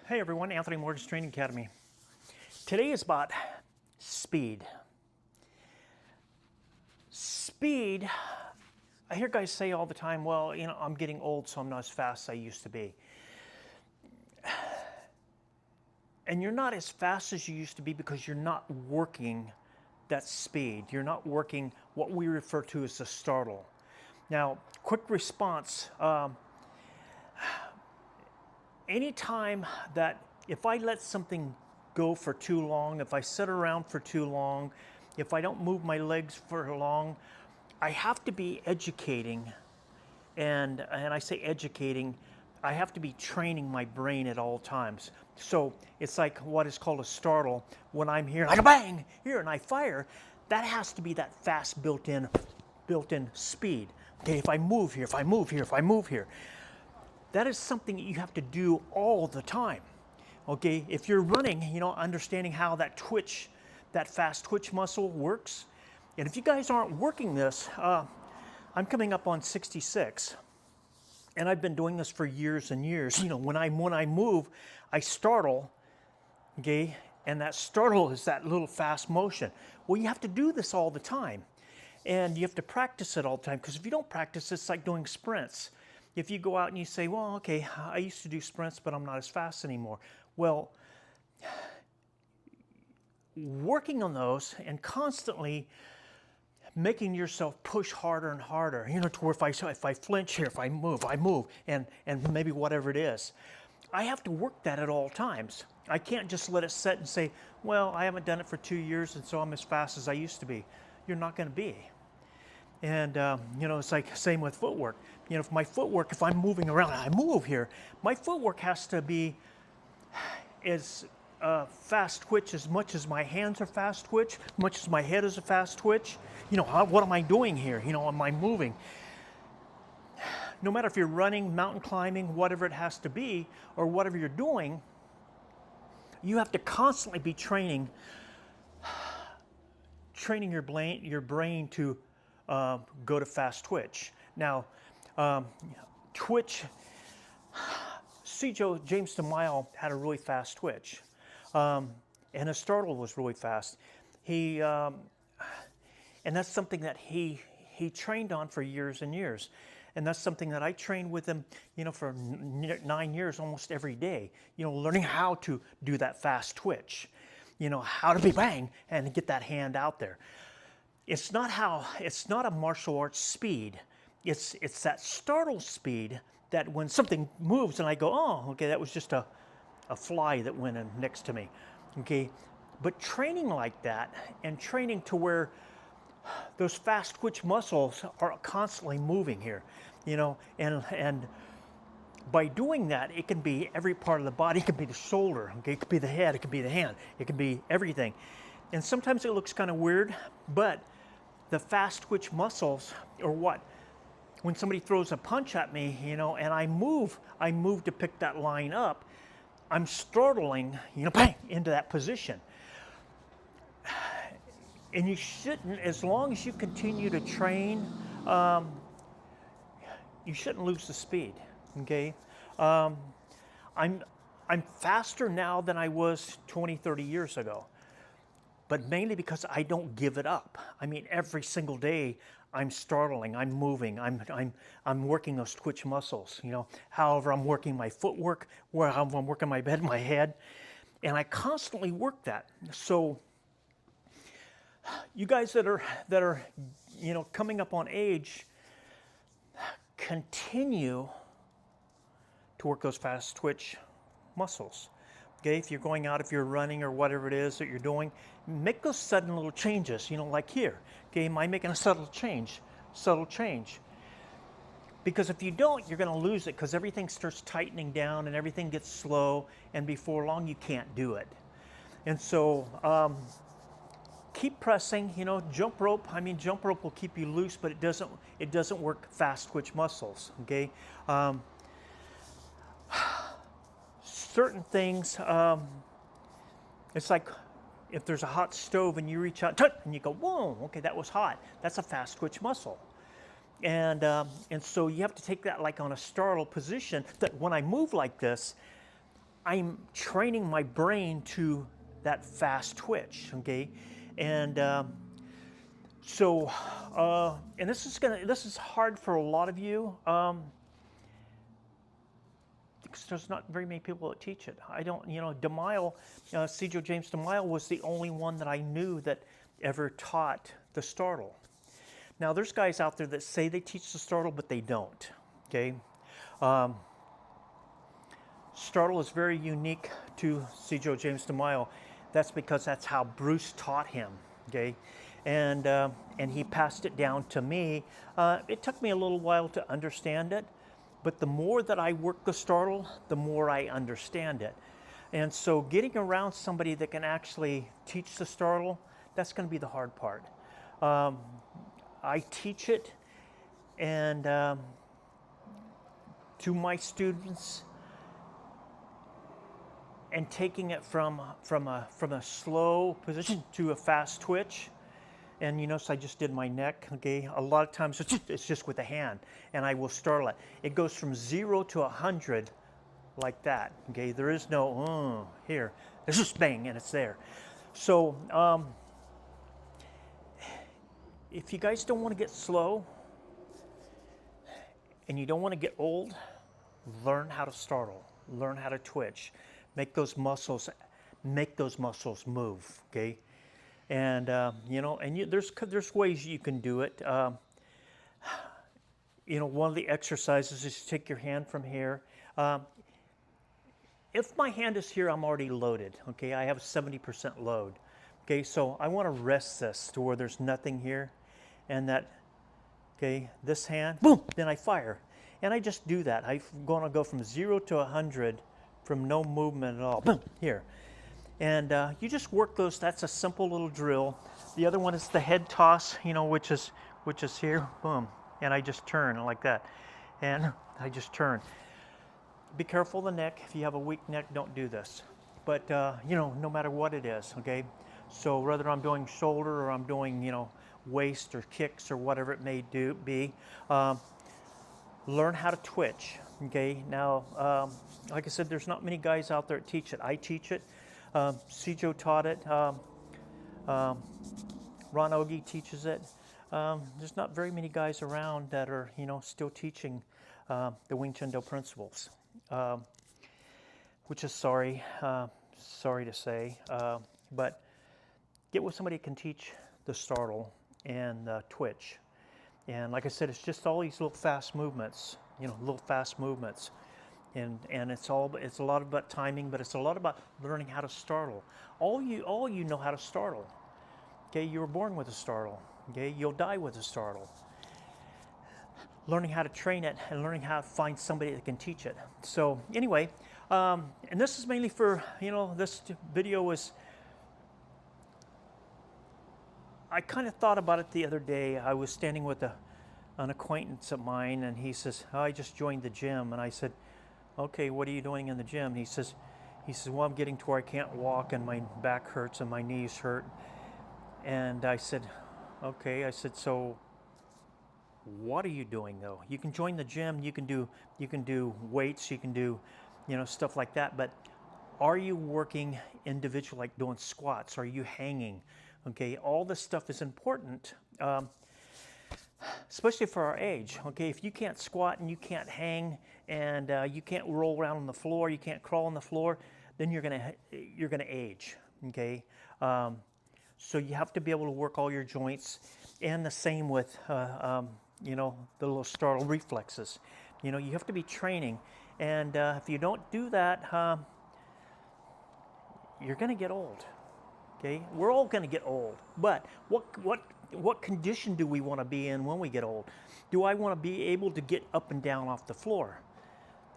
Hey everyone, Anthony Morgan's Training Academy. Today is about speed. Speed, I hear guys say all the time, well, I'm getting old, so I'm not as fast as I used to be. And you're not as fast as you used to be because you're not working that speed. You're not working what we refer to as the startle. Now, quick response. Anytime that if I let something go for too long, if I sit around for too long, if I don't move my legs for long, I have to be educating, and I say educating, I have to be training my brain at all times. So it's like what is called a startle. When I'm here, like a bang, here, and I fire, that has to be that fast built-in speed. Okay, if I move here, if I move here, if I move here. That is something that you have to do all the time. Okay, if you're running, understanding how that twitch, that fast twitch muscle works. And if you guys aren't working this, I'm coming up on 66, and I've been doing this for years and years. When I move, I startle, okay, and that startle is that little fast motion. Well, you have to do this all the time, and you have to practice it all the time, because if you don't practice, it's like doing sprints. If you go out and you say, well, okay, I used to do sprints, but I'm not as fast anymore. Well, working on those and constantly making yourself push harder and harder, to where if I flinch here, if I move, and maybe whatever it is. I have to work that at all times. I can't just let it sit and say, well, I haven't done it for 2 years, and so I'm as fast as I used to be. You're not going to be. And, it's like same with footwork. If my footwork, if I'm moving around, I move here, my footwork has to be as fast twitch as much as my hands are fast twitch, as much as my head is a fast twitch. What am I doing here? Am I moving? No matter if you're running, mountain climbing, whatever it has to be, or whatever you're doing, you have to constantly be training your brain to go to fast twitch. Now, twitch, James DeMille had a really fast twitch, and his startle was really fast. And that's something that he trained on for years and years. And that's something that I trained with him, for 9 years, almost every day, learning how to do that fast twitch, how to be bang and get that hand out there. It's not a martial arts speed. It's that startle speed that when something moves and I go, oh, okay, that was just a fly that went in next to me, okay? But training like that, and training to where those fast twitch muscles are constantly moving here, and by doing that, it can be every part of the body. It can be the shoulder, okay? It could be the head, it could be the hand, it can be everything. And sometimes it looks kind of weird, but the fast twitch muscles, or what? When somebody throws a punch at me, and I move to pick that line up, I'm startling, bang, into that position. And you shouldn't, as long as you continue to train, you shouldn't lose the speed, okay? I'm faster now than I was 20, 30 years ago, but mainly because I don't give it up. I mean, every single day I'm startling, I'm moving, I'm working those twitch muscles, However, I'm working my footwork, I'm working my head, and I constantly work that. So you guys that are coming up on age, continue to work those fast twitch muscles. Okay, if you're going out, if you're running or whatever it is that you're doing, make those sudden little changes, like here. Okay, am I making a subtle change? Because if you don't, you're going to lose it, because everything starts tightening down and everything gets slow, and before long you can't do it. And so keep pressing, jump rope. I mean, jump rope will keep you loose, but it doesn't work fast twitch muscles, okay? Certain things, it's like if there's a hot stove and you reach out and you go, whoa, okay, that was hot. That's a fast twitch muscle. And so you have to take that like on a startle position, that when I move like this, I'm training my brain to that fast twitch, okay? And and this is hard for a lot of you, because there's not very many people that teach it. I don't, DeMille, C. Joe James DeMille was the only one that I knew that ever taught the startle. Now, there's guys out there that say they teach the startle, but they don't, okay? Startle is very unique to C. Joe James DeMille. That's because that's how Bruce taught him, okay? And he passed it down to me. It took me a little while to understand it, but the more that I work the startle, the more I understand it. And so getting around somebody that can actually teach the startle, that's going to be the hard part. I teach it, and to my students, and taking it from a slow position to a fast twitch. And you notice I just did my neck, okay? A lot of times it's just with a hand, and I will startle it. It goes from 0 to 100 like that, okay? There is no, here. There's just bang, and it's there. So if you guys don't want to get slow, and you don't want to get old, learn how to startle, learn how to twitch, make those muscles move, okay? And there's ways you can do it. One of the exercises is to take your hand from here. If my hand is here, I'm already loaded, okay? I have a 70% load, okay? So I want to rest this to where there's nothing here, and that, okay, this hand, boom, then I fire. And I just do that. I'm going to go from 0 to 100 from no movement at all, boom, here. And you just work those. That's a simple little drill. The other one is the head toss, which is here, boom, and I just turn like that, and I just turn. Be careful of the neck. If you have a weak neck, don't do this. But no matter what it is, okay. So whether I'm doing shoulder or I'm doing waist or kicks or whatever it may be, learn how to twitch. Okay. Now, like I said, there's not many guys out there that teach it. I teach it. C. Joe taught it. Ron Ogie teaches it. There's not very many guys around that are, still teaching the Wing Chun Do principles, which is sorry to say. But get with somebody who can teach the startle and the twitch. And like I said, it's just all these little fast movements, And it's a lot about timing, but it's a lot about learning how to startle. All you know how to startle. Okay, you were born with a startle. Okay, you'll die with a startle. Learning how to train it and learning how to find somebody that can teach it. So anyway, and this is mainly for, this video is, I kind of thought about it the other day. I was standing with an acquaintance of mine, and he says, I just joined the gym. And I said, okay, what are you doing in the gym? He says, well, I'm getting to where I can't walk and my back hurts and my knees hurt. And I said, okay. I said, so what are you doing though? You can join the gym, you can do weights, you can do, stuff like that, but are you working individual, like doing squats? Are you hanging? Okay, all this stuff is important, especially for our age. Okay, if you can't squat and you can't hang and you can't roll around on the floor, you can't crawl on the floor, then you're gonna age. Okay, so you have to be able to work all your joints, and the same with the little startle reflexes. You have to be training, and if you don't do that, you're gonna get old. Okay, we're all gonna get old, but what condition do we want to be in when we get old? Do I want to be able to get up and down off the floor?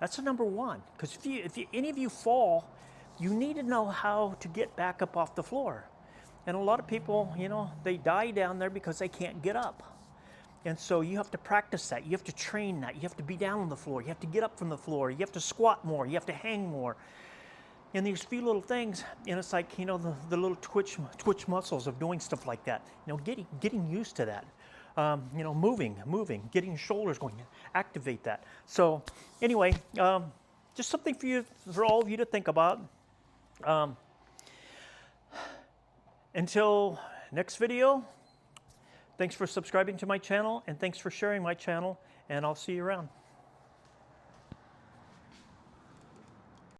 That's the number one. Because if any of you fall, you need to know how to get back up off the floor. And a lot of people, they die down there because they can't get up. And so you have to practice that. You have to train that. You have to be down on the floor. You have to get up from the floor. You have to squat more. You have to hang more. And these few little things, and it's like, the little twitch muscles of doing stuff like that. Getting used to that. Moving, getting your shoulders going, activate that. So anyway, just something for you, for all of you to think about. Until next video, thanks for subscribing to my channel, and thanks for sharing my channel, and I'll see you around.